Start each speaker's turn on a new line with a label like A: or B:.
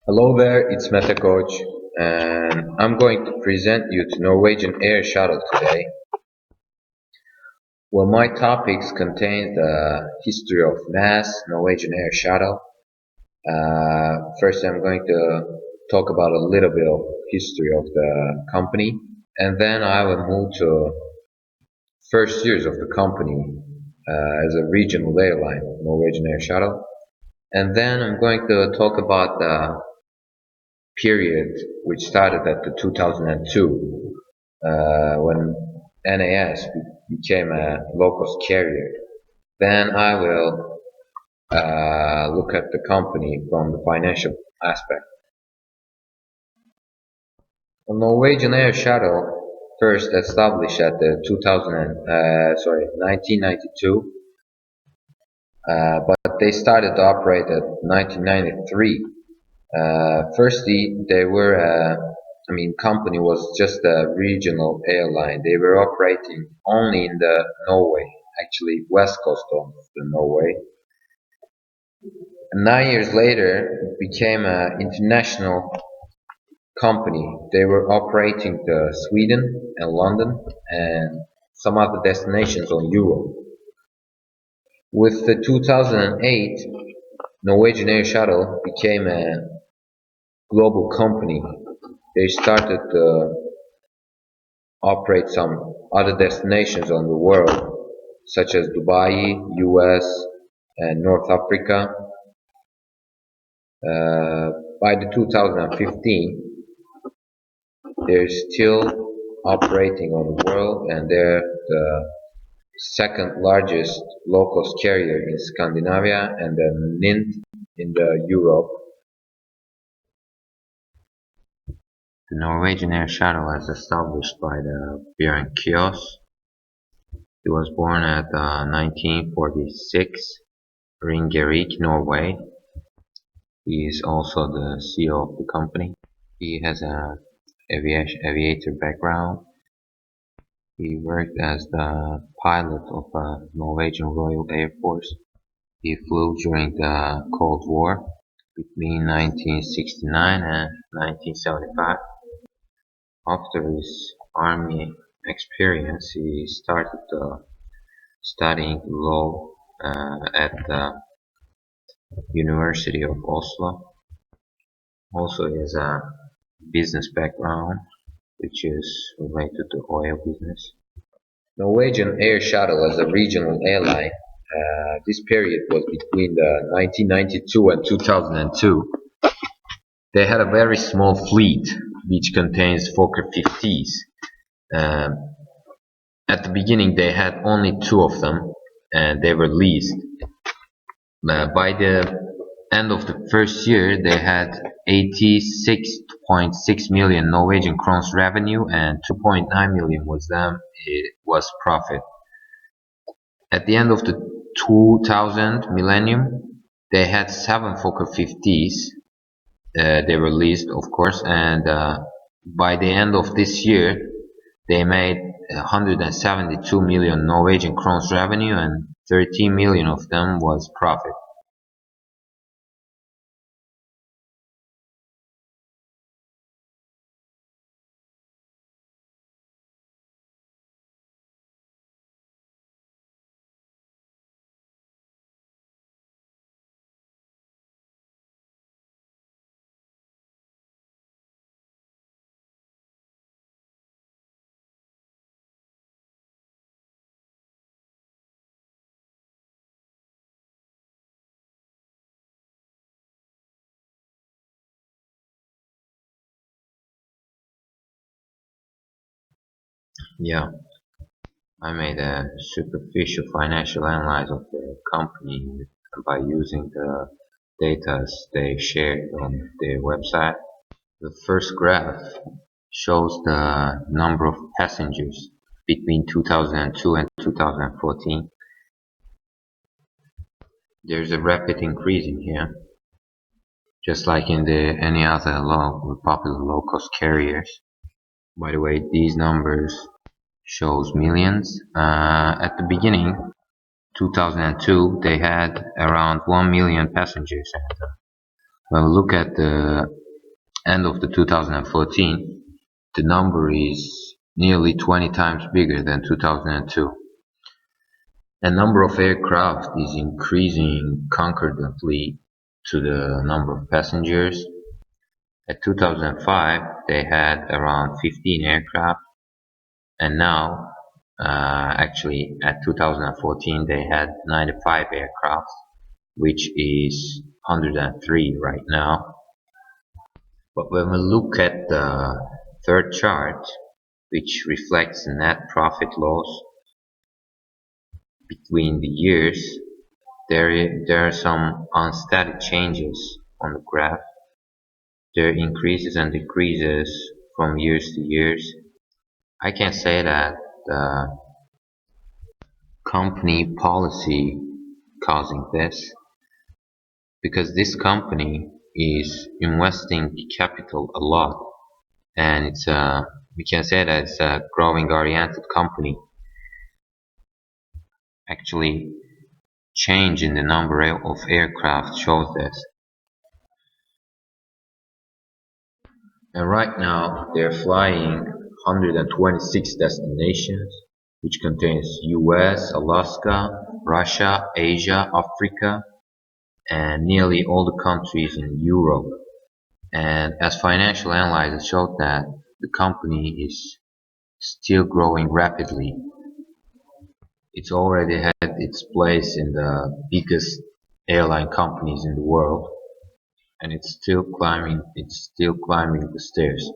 A: Hello there, it's Meta Coach, and I'm going to present you to Norwegian Air Shuttle today. Well, my topics contain the history of NAS, Norwegian Air Shuttle. First, I'm going to talk about a little bit of history of the company, and then I will move to first years of the company as a regional airline, Norwegian Air Shuttle, and then I'm going to talk about the period which started at the 2002 when NAS became a low-cost carrier. Then I will look at the company from the financial aspect. The Norwegian Air Shuttle first established at the 1992, but they started to operate at 1993. Firstly, they were, company was just a regional airline. They were operating only in the Norway, actually west coast of the Norway. 9 years later, it became an international company. They were operating to Sweden and London and some other destinations on Europe. With the 2008, Norwegian Air Shuttle became a global company. They started to operate some other destinations on the world, such as Dubai, US, and North Africa. By the 2015, they're still operating on the world, and they're the second largest low-cost carrier in Scandinavia and the ninth in the Europe. The Norwegian Air Shuttle was established by the Bjørn Kjos. He was born at 1946, Ringerike, Norway. He is also the CEO of the company. He has an aviator background. He worked as the pilot of the Norwegian Royal Air Force. He flew during the Cold War between 1969 and 1975. After his army experience, he started studying law at the University of Oslo. Also, he has a business background, which is related to oil business. Norwegian Air Shuttle as a regional airline. This period was between the 1992 and 2002. They had a very small fleet, which contains Fokker 50s. At the beginning, they had only two of them, and they were leased. By the end of the first year, they had 86.6 million Norwegian crowns revenue, and 2.9 million was profit. At the end of the 2000 millennium, they had 7 Fokker 50s. They were leased, of course, and by the end of this year, they made 172 million Norwegian crowns revenue, and 13 million of them was profit. Yeah, I made a superficial financial analysis of the company by using the data they shared on their website. The first graph shows the number of passengers between 2002 and 2014. There's a rapid increase in here, just like in any other popular low-cost carriers. By the way, these numbers shows millions. At the beginning, 2002, they had around 1 million passengers, and When we look at the end of the 2014, the number is nearly 20 times bigger than 2002. The number of aircraft is increasing concurrently to the number of passengers. At 2005, they had around 15 aircraft, and now, actually, at 2014, they had 95 aircraft, which is 103 right now. But when we look at the third chart, which reflects the net profit loss between the years, there are some unsteady changes on the graph. There are increases and decreases from years to years. I can say that the company policy causing this, because this company is investing capital a lot, and we can say that it's a growing oriented company. Actually, change in the number of aircraft shows this. And right now they're flying 126 destinations, which contains US, Alaska, Russia, Asia, Africa, and nearly all the countries in Europe. And as financial analysis showed that the company is still growing rapidly. It's already had its place in the biggest airline companies in the world, and it's still climbing the stairs.